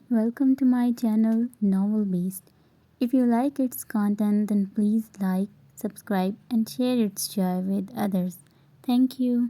Welcome to my channel Novel Beast. If you like its content, then please like, subscribe, and share its joy with others. Thank you.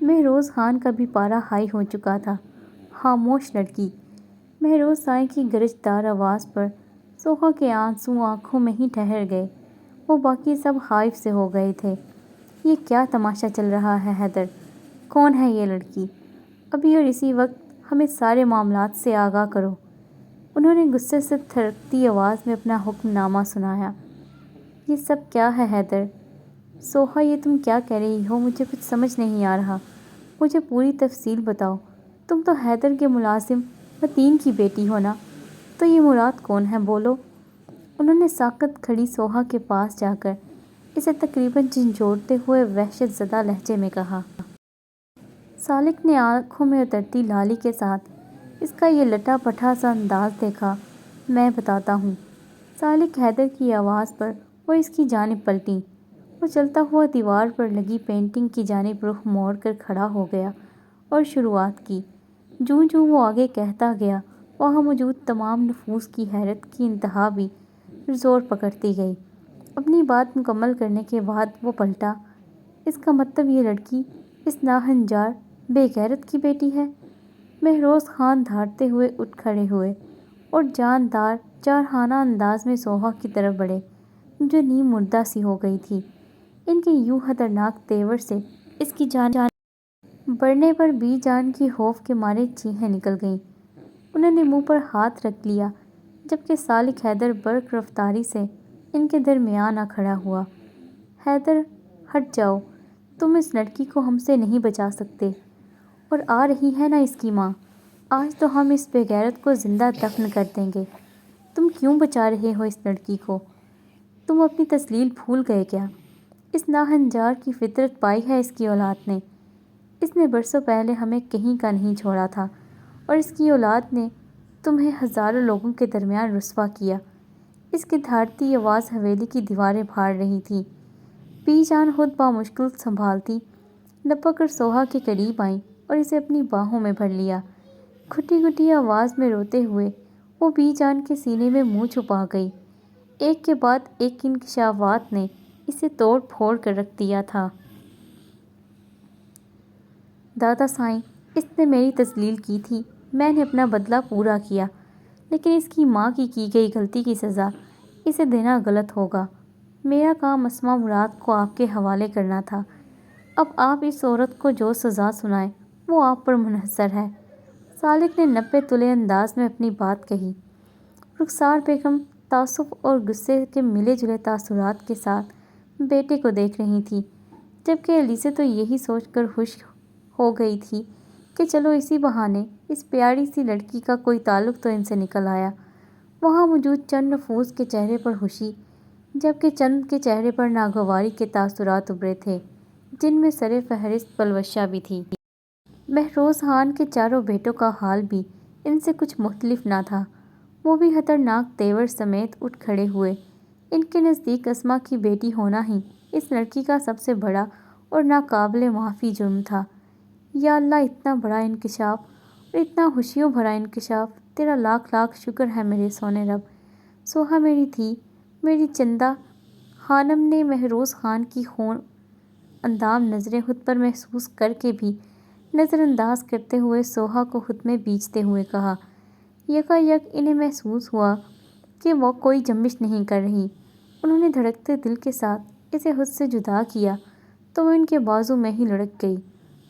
Mehroz Khan کا بھی پارا high ہو چکا تھا۔ خاموش لڑکی۔ مہروز سائیں کی گرجدار آواز پر سوہا کے آنسو آنکھوں میں ہی ٹھہر گئے۔ وہ باقی سب خائف سے ہو گئے تھے۔ یہ کیا تماشا چل رہا ہے حیدر؟ کون ہے یہ لڑکی؟ ابھی اور اسی وقت ہمیں سارے معاملات سے آگاہ کرو۔ انہوں نے غصے سے تھرکتی آواز میں اپنا حکم نامہ سنایا۔ یہ سب کیا ہے حیدر؟ سوہا یہ تم کیا کہہ رہی ہو؟ مجھے کچھ سمجھ نہیں آ رہا۔ مجھے پوری تفصیل بتاؤ۔ تم تو حیدر کے ملازم متین کی بیٹی ہو نا؟ تو یہ مراد کون ہے؟ بولو۔ انہوں نے ساکت کھڑی سوہا کے پاس جا کر اسے تقریباً جھنجھوڑتے ہوئے وحشت زدہ لہجے میں کہا۔ سالک نے آنکھوں میں اترتی لالی کے ساتھ اس کا یہ لٹا پٹا سا انداز دیکھا۔ میں بتاتا ہوں۔ سالک حیدر کی آواز پر وہ اس کی جانب پلٹیں۔ وہ چلتا ہوا دیوار پر لگی پینٹنگ کی جانب رخ موڑ کر کھڑا ہو گیا اور شروعات کی۔ جوں جوں وہ آگے کہتا گیا وہاں موجود تمام نفوس کی حیرت کی انتہا بھی زور پکڑتی گئی۔ اپنی بات مکمل کرنے کے بعد وہ پلٹا۔ اس کا مطلب یہ لڑکی اس ناہنجار بے غیرت کی بیٹی ہے؟ مہروز خان دھاڑتے ہوئے اٹھ کھڑے ہوئے اور جاندار جارحانہ انداز میں سوہا کی طرف بڑھے جو نیم مردہ سی ہو گئی تھی۔ ان کے یوں خطرناک تیور سے اس کی جان بڑھنے پر بی جان کی خوف کے مارے چیخیں نکل گئیں۔ انہوں نے منہ پر ہاتھ رکھ لیا جبکہ سالک حیدر برق رفتاری سے ان کے درمیان آ کھڑا ہوا۔ حیدر ہٹ جاؤ، تم اس لڑکی کو ہم سے نہیں بچا سکتے۔ اور آ رہی ہے نا اس کی ماں، آج تو ہم اس بے غیرت کو زندہ دفن کر دیں گے۔ تم کیوں بچا رہے ہو اس لڑکی کو؟ تم اپنی تسلیل بھول گئے کیا؟ اس ناہنجار کی فطرت پائی ہے اس کی اولاد نے۔ اس نے برسوں پہلے ہمیں کہیں کا نہیں چھوڑا تھا اور اس کی اولاد نے تمہیں ہزاروں لوگوں کے درمیان رسوا کیا۔ اس کی دھاڑتی آواز حویلی کی دیواریں پھاڑ رہی تھی۔ بی جان خود بامشکل سنبھالتی لپک کر سوہا کے قریب آئیں اور اسے اپنی باہوں میں بھر لیا۔ گھٹی گھٹی آواز میں روتے ہوئے وہ بی جان کے سینے میں منہ چھپا گئی۔ ایک کے بعد ایک انکشافات نے اسے توڑ پھوڑ کر رکھ دیا تھا۔ دادا سائیں، اس نے میری تسلیل کی تھی، میں نے اپنا بدلہ پورا کیا، لیکن اس کی ماں کی گئی غلطی کی سزا اسے دینا غلط ہوگا۔ میرا کام اسماء مراد کو آپ کے حوالے کرنا تھا۔ اب آپ اس عورت کو جو سزا سنائیں وہ آپ پر منحصر ہے۔ سالک نے 90 تلے انداز میں اپنی بات کہی۔ رخسار بیگم تعصب اور غصے کے ملے جلے تاثرات کے ساتھ بیٹے کو دیکھ رہی تھی جبکہ ایلیسا تو یہی سوچ کر خوش ہو گئی تھی کہ چلو اسی بہانے اس پیاری سی لڑکی کا کوئی تعلق تو ان سے نکل آیا۔ وہاں موجود چند نفوس کے چہرے پر خوشی جبکہ چند کے چہرے پر ناگواری کے تاثرات ابھرے تھے جن میں سر فہرست پلوشہ بھی تھی۔ مہروز خان کے چاروں بیٹوں کا حال بھی ان سے کچھ مختلف نہ تھا۔ وہ بھی خطرناک تیور سمیت اٹھ کھڑے ہوئے۔ ان کے نزدیک اسماء کی بیٹی ہونا ہی اس لڑکی کا سب سے بڑا اور ناقابل معافی جرم تھا۔ یا اللہ، اتنا بڑا انکشاف اور اتنا خوشیوں بھرا انکشاف، تیرا لاکھ لاکھ شکر ہے میرے سونے رب۔ سوہا میری تھی، میری چندہ خانم نے مہروز خان کی خون اندام نظریں خود پر محسوس کر کے بھی نظر انداز کرتے ہوئے سوہا کو خود میں بیچتے ہوئے کہا۔ یکایک انہیں محسوس ہوا کہ وہ کوئی جنبش نہیں کر رہی۔ انہوں نے دھڑکتے دل کے ساتھ اسے خود سے جدا کیا تو وہ ان کے بازو میں ہی لڑک گئی۔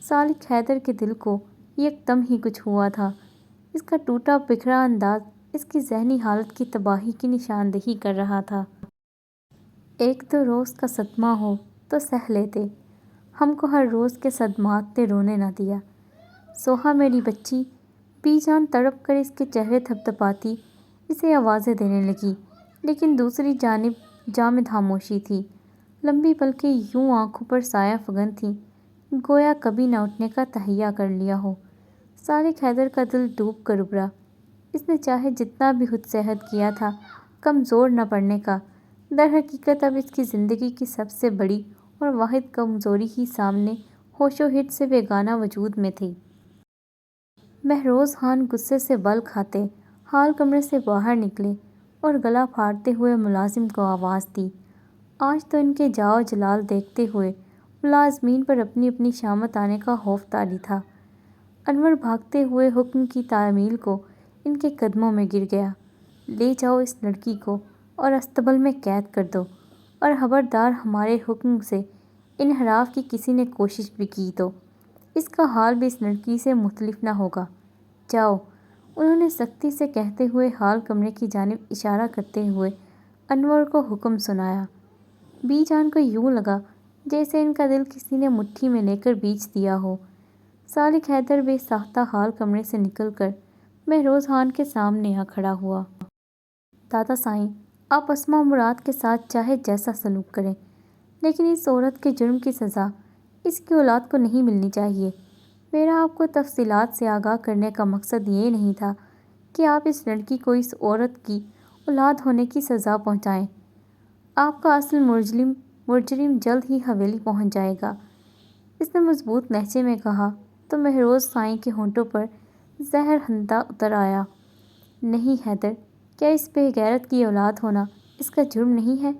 سالک حیدر کے دل کو یکدم ہی کچھ ہوا تھا۔ اس کا ٹوٹا بکھرا انداز اس کی ذہنی حالت کی تباہی کی نشاندہی کر رہا تھا۔ ایک دو روز کا صدمہ ہو تو سہ لیتے، ہم کو ہر روز کے صدمات نے رونے نہ دیا۔ سوہا میری بچی، بی جان تڑپ کر اس کے چہرے تھپتھپاتی اسے آوازیں دینے لگی، لیکن دوسری جانب جامد خاموشی تھی۔ لمبی پلکیں یوں آنکھوں پر سایہ فگن تھیں گویا کبھی نہ اٹھنے کا تہیہ کر لیا ہو۔ سالک حیدر کا دل ڈوب کر ابھرا۔ اس نے چاہے جتنا بھی خود سے عہد کیا تھا کمزور نہ پڑنے کا، در حقیقت اب اس کی زندگی کی سب سے بڑی اور واحد کمزوری ہی سامنے ہوش و حس سے بیگانہ وجود میں تھی۔ مہروز خان غصے سے بل کھاتے حال کمرے سے باہر نکلے اور گلا پھاڑتے ہوئے ملازم کو آواز دی۔ آج تو ان کے جاؤ جلال دیکھتے ہوئے ملازمین پر اپنی اپنی شامت آنے کا خوف طاری تھا۔ انور بھاگتے ہوئے حکم کی تعمیل کو ان کے قدموں میں گر گیا۔ لے جاؤ اس لڑکی کو اور استبل میں قید کر دو، اور خبردار ہمارے حکم سے انحراف کی کسی نے کوشش بھی کی تو اس کا حال بھی اس لڑکی سے مختلف نہ ہوگا۔ جاؤ، انہوں نے سختی سے کہتے ہوئے ہال کمرے کی جانب اشارہ کرتے ہوئے انور کو حکم سنایا۔ بی جان کو یوں لگا جیسے ان کا دل کسی نے مٹھی میں لے کر بیچ دیا ہو۔ سالک حیدر بے ساختہ ہال کمرے سے نکل کر مہروز خان کے سامنے آ کھڑا ہوا۔ دادا سائیں، آپ اسماء مراد کے ساتھ چاہے جیسا سلوک کریں، لیکن اس عورت کے جرم کی سزا اس کی اولاد کو نہیں ملنی چاہیے۔ میرا آپ کو تفصیلات سے آگاہ کرنے کا مقصد یہ نہیں تھا کہ آپ اس لڑکی کو اس عورت کی اولاد ہونے کی سزا پہنچائیں۔ آپ کا اصل مجرم جلد ہی حویلی پہنچ جائے گا۔ اس نے مضبوط لہجے میں کہا تو مہروز سائیں کے ہونٹوں پر زہر ہنتا اتر آیا۔ نہیں حیدر، کیا اس بے غیرت کی اولاد ہونا اس کا جرم نہیں ہے؟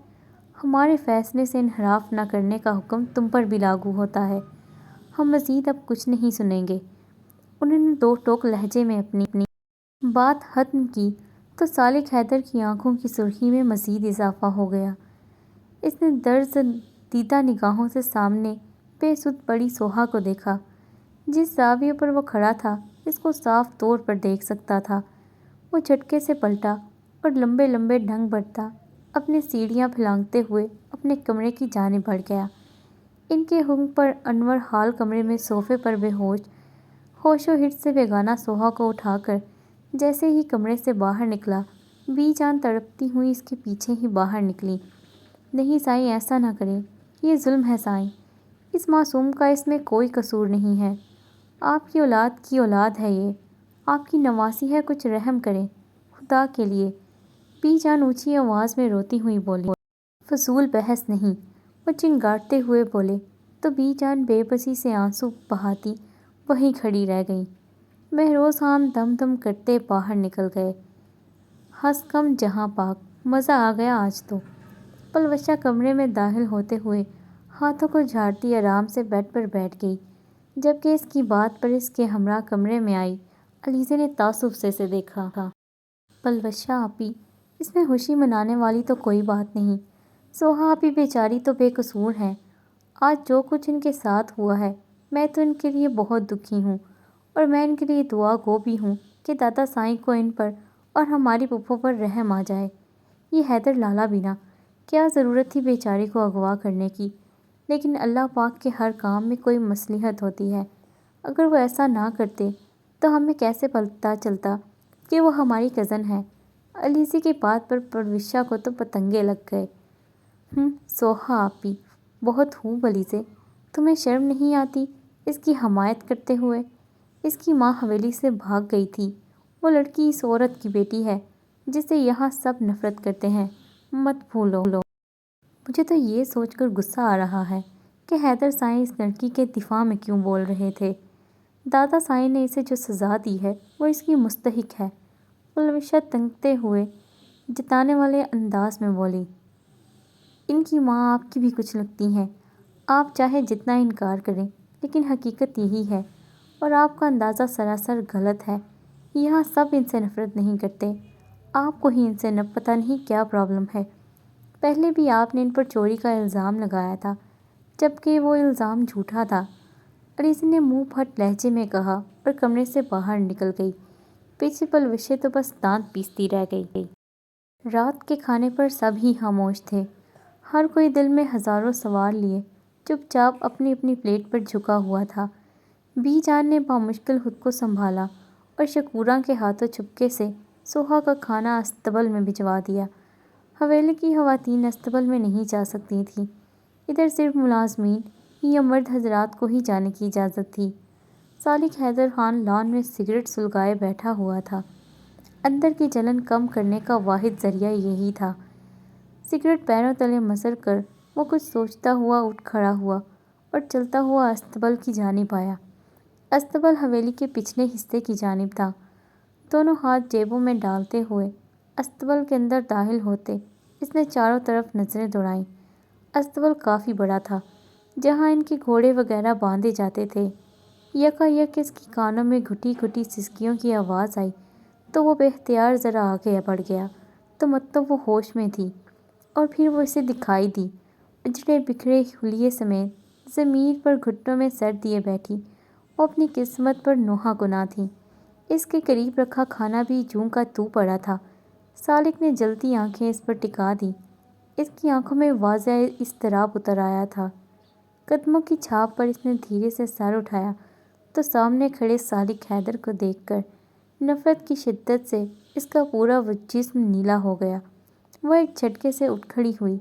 ہمارے فیصلے سے انحراف نہ کرنے کا حکم تم پر بھی لاگو ہوتا ہے۔ ہم مزید اب کچھ نہیں سنیں گے۔ انہوں نے دو ٹوک لہجے میں اپنی بات ختم کی تو سالک حیدر کی آنکھوں کی سرخی میں مزید اضافہ ہو گیا۔ اس نے درز دیدہ نگاہوں سے سامنے بے سود پڑی سوہا کو دیکھا۔ جس زاویے پر وہ کھڑا تھا اس کو صاف طور پر دیکھ سکتا تھا۔ وہ جھٹکے سے پلٹا اور لمبے لمبے ڈھنگ بڑھتا اپنی سیڑھیاں پھلانگتے ہوئے اپنے کمرے کی جانب بڑھ گیا۔ ان کے حکم پر انور ہال کمرے میں صوفے پر بے ہوش و حرص سے بیگانہ سوہا کو اٹھا کر جیسے ہی کمرے سے باہر نکلا، بی جان تڑپتی ہوئی اس کے پیچھے ہی باہر نکلی۔ نہیں سائیں، ایسا نہ کریں، یہ ظلم ہے سائیں۔ اس معصوم کا اس میں کوئی قصور نہیں ہے۔ آپ کی اولاد ہے یہ، آپ کی نواسی ہے، کچھ رحم کریں خدا کے لیے۔ بی جان اونچی آواز میں روتی ہوئی بولی۔ فضول بحث نہیں، وہ چنگاڑتے ہوئے بولے تو بی جان بے بسی سے آنسو بہاتی وہیں کھڑی رہ گئی۔ مہروز خان دم دم کرتے باہر نکل گئے۔ ہنس کم جہاں پاک، مزہ آ گیا آج تو۔ پلوشہ کمرے میں داخل ہوتے ہوئے ہاتھوں کو جھاڑتی آرام سے بیڈ پر بیٹھ گئی۔ جبکہ اس کی بات پر اس کے ہمراہ کمرے میں آئی علیزے نے تعصب سے دیکھا۔ پلوشہ آپی، اس میں خوشی منانے والی تو کوئی بات نہیں۔ سوہا آپی بیچاری تو بے قصور ہیں۔ آج جو کچھ ان کے ساتھ ہوا ہے، میں تو ان کے لیے بہت دکھی ہوں، اور میں ان کے لیے دعا گو بھی ہوں کہ دادا سائیں کو ان پر اور ہماری پھپھو پر رحم آ جائے۔ یہ حیدر لالا بینا، کیا ضرورت تھی بیچاری کو اغوا کرنے کی؟ لیکن اللہ پاک کے ہر کام میں کوئی مصلحت ہوتی ہے۔ اگر وہ ایسا نہ کرتے تو ہمیں کیسے پتہ چلتا کہ وہ ہماری کزن ہے؟ علیزے کی بات پر پلوشہ کو تو پتنگے لگ گئے۔ سوہا آپی، بہت خوب علیزے، تمہیں شرم نہیں آتی اس کی حمایت کرتے ہوئے؟ اس کی ماں حویلی سے بھاگ گئی تھی۔ وہ لڑکی اس عورت کی بیٹی ہے جس سے یہاں سب نفرت کرتے ہیں، مت بھولو۔ مجھے تو یہ سوچ کر غصہ آ رہا ہے کہ حیدر سائیں اس لڑکی کے دفاع میں کیوں بول رہے تھے۔ دادا سائیں نے اسے جو سزا دی ہے وہ اس کی مستحق ہے۔ پلوشہ تنکتے ہوئے جتانے والے انداز میں بولی۔ ان کی ماں آپ کی بھی کچھ لگتی ہیں۔ آپ چاہے جتنا انکار کریں، لیکن حقیقت یہی ہے، اور آپ کا اندازہ سراسر غلط ہے۔ یہاں سب ان سے نفرت نہیں کرتے، آپ کو ہی ان سے پتہ نہیں کیا پرابلم ہے۔ پہلے بھی آپ نے ان پر چوری کا الزام لگایا تھا، جبکہ وہ الزام جھوٹا تھا۔ علیزے نے منہ پھٹ لہجے میں کہا اور کمرے سے باہر نکل گئی۔ پیچھے پلوشے تو بس دانت پیستی رہ گئی۔ رات کے کھانے پر سب ہی خاموش تھے۔ ہر کوئی دل میں ہزاروں سوال لیے چپ چاپ اپنی اپنی پلیٹ پر جھکا ہوا تھا۔ بی جان نے بامشکل خود کو سنبھالا اور شکوراں کے ہاتھوں چپکے سے سوہا کا کھانا استبل میں بھجوا دیا۔ حویلی کی خواتین استبل میں نہیں جا سکتی تھیں، ادھر صرف ملازمین یا مرد حضرات کو ہی جانے کی اجازت تھی۔ سالک حیدر خان لان میں سگریٹ سلگائے بیٹھا ہوا تھا۔ اندر کی جلن کم کرنے کا واحد ذریعہ یہی تھا۔ سگریٹ پیروں تلے مسر کر وہ کچھ سوچتا ہوا اٹھ کھڑا ہوا اور چلتا ہوا استبل کی جانب آیا۔ استبل حویلی کے پچھلے حصے کی جانب تھا۔ دونوں ہاتھ جیبوں میں ڈالتے ہوئے استبل کے اندر داخل ہوتے اس نے چاروں طرف نظریں دوڑائیں۔ استبل کافی بڑا تھا، جہاں ان کے گھوڑے وغیرہ باندھے جاتے تھے۔ یکایک اس کی کانوں میں گھٹی گھٹی سسکیوں کی آواز آئی تو وہ بے اختیار ذرا آگے بڑھ گیا، تو مطلب وہ ہوش میں تھی، اور پھر وہ اسے دکھائی دی، اجڑے بکھرے حلیے سمیت زمین پر گھٹنوں میں سر دیے بیٹھی۔ وہ اپنی قسمت پر نوحہ گناہ تھی۔ اس کے قریب رکھا کھانا بھی جوں کا توں پڑا تھا۔ سالک نے جلتی آنکھیں اس پر ٹکا دیں۔ اس کی آنکھوں میں واضح اضطراب اتر آیا تھا۔ قدموں کی چھاپ پر اس نے دھیرے سے سر اٹھایا تو سامنے کھڑے سالک حیدر کو دیکھ کر نفرت کی شدت سے اس کا پورا جسم نیلا ہو گیا۔ وہ ایک جھٹکے سے اٹھ کھڑی ہوئی۔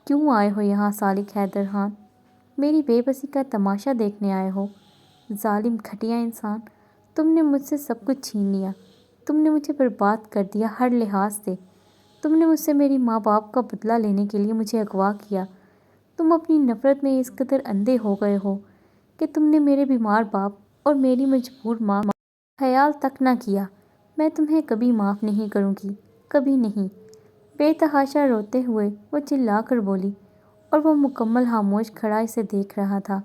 کیوں آئے ہو یہاں سالک حیدر خان؟ میری بے بسی کا تماشا دیکھنے آئے ہو؟ ظالم گھٹیا انسان، تم نے مجھ سے سب کچھ چھین لیا، تم نے مجھے برباد کر دیا ہر لحاظ سے، تم نے مجھ سے میری ماں باپ کا بدلہ لینے کے لیے مجھے اغوا کیا، تم اپنی نفرت میں اس قدر اندھے ہو گئے ہو کہ تم نے میرے بیمار باپ اور میری مجبور ماں خیال تک نہ کیا۔ میں تمہیں کبھی معاف نہیں کروں گی، کبھی نہیں۔ بے تحاشا روتے ہوئے وہ چلا کر بولی، اور وہ مکمل خاموش کھڑا اسے دیکھ رہا تھا۔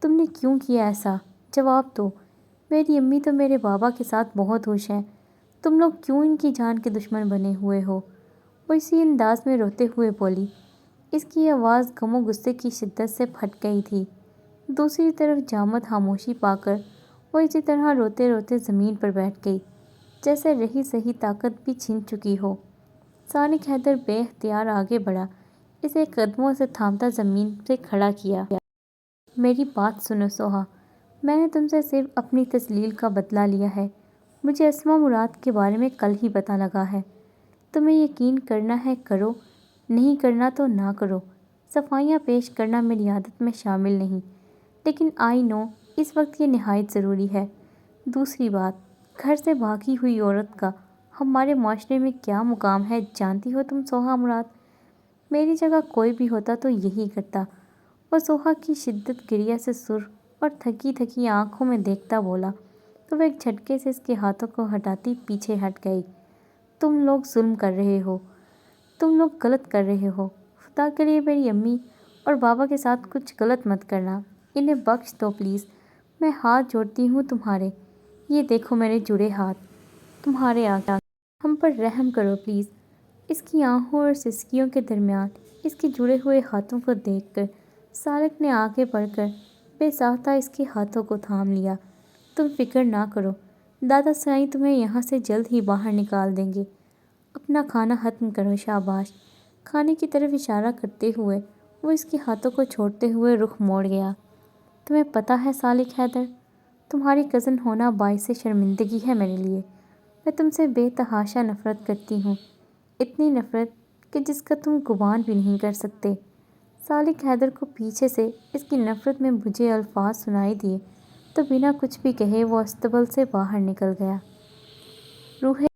تم نے کیوں کیا ایسا؟ جواب دو۔ میری امی تو میرے بابا کے ساتھ بہت خوش ہیں، تم لوگ کیوں ان کی جان کے دشمن بنے ہوئے ہو؟ وہ اسی انداز میں روتے ہوئے بولی۔ اس کی آواز غم و غصے کی شدت سے پھٹ گئی تھی۔ دوسری طرف جامد خاموشی پا کر وہ اسی طرح روتے روتے زمین پر بیٹھ گئی جیسے رہی سہی طاقت بھی چھن چکی ہو۔ سالک حیدر بے اختیار آگے بڑھا، اسے قدموں سے تھامتا زمین سے کھڑا کیا۔ میری بات سنو سوہا، میں نے تم سے صرف اپنی تسلیل کا بدلہ لیا ہے۔ مجھے اسما مراد کے بارے میں کل ہی پتہ لگا ہے۔ تمہیں یقین کرنا ہے کرو، نہیں کرنا تو نہ کرو۔ صفائیاں پیش کرنا میری عادت میں شامل نہیں، لیکن آئی نو اس وقت یہ نہایت ضروری ہے۔ دوسری بات، گھر سے بھاگی ہوئی عورت کا ہمارے معاشرے میں کیا مقام ہے جانتی ہو تم سوہا مراد؟ میری جگہ کوئی بھی ہوتا تو یہی کرتا۔ وہ سوہا کی شدت گریہ سے سرخ اور تھکی تھکی آنکھوں میں دیکھتا بولا تو وہ ایک جھٹکے سے اس کے ہاتھوں کو ہٹاتی پیچھے ہٹ گئی۔ تم لوگ ظلم کر رہے ہو، تم لوگ غلط کر رہے ہو۔ خدا کے لیے میری امی اور بابا کے ساتھ کچھ غلط مت کرنا، انہیں بخش دو پلیز، میں ہاتھ جوڑتی ہوں تمہارے، یہ دیکھو میرے جڑے ہاتھ، تمہارے آگے، ہم پر رحم کرو پلیز۔ اس کی آنکھوں اور سسکیوں کے درمیان اس کے جڑے ہوئے ہاتھوں کو دیکھ کر سالک نے آگے بڑھ کر بے ساختہ اس کے ہاتھوں کو تھام لیا۔ تم فکر نہ کرو، دادا سائیں تمہیں یہاں سے جلد ہی باہر نکال دیں گے۔ اپنا کھانا ختم کرو، شاباش۔ کھانے کی طرف اشارہ کرتے ہوئے وہ اس کے ہاتھوں کو چھوڑتے ہوئے رخ موڑ گیا۔ تمہیں پتہ ہے سالک حیدر، تمہاری کزن ہونا باعث شرمندگی ہے میرے لیے۔ میں تم سے بے تحاشا نفرت کرتی ہوں، اتنی نفرت کہ جس کا تم گمان بھی نہیں کر سکتے۔ سالک حیدر کو پیچھے سے اس کی نفرت میں بھجے الفاظ سنائی دیے تو بنا کچھ بھی کہے وہ استبل سے باہر نکل گیا۔ روح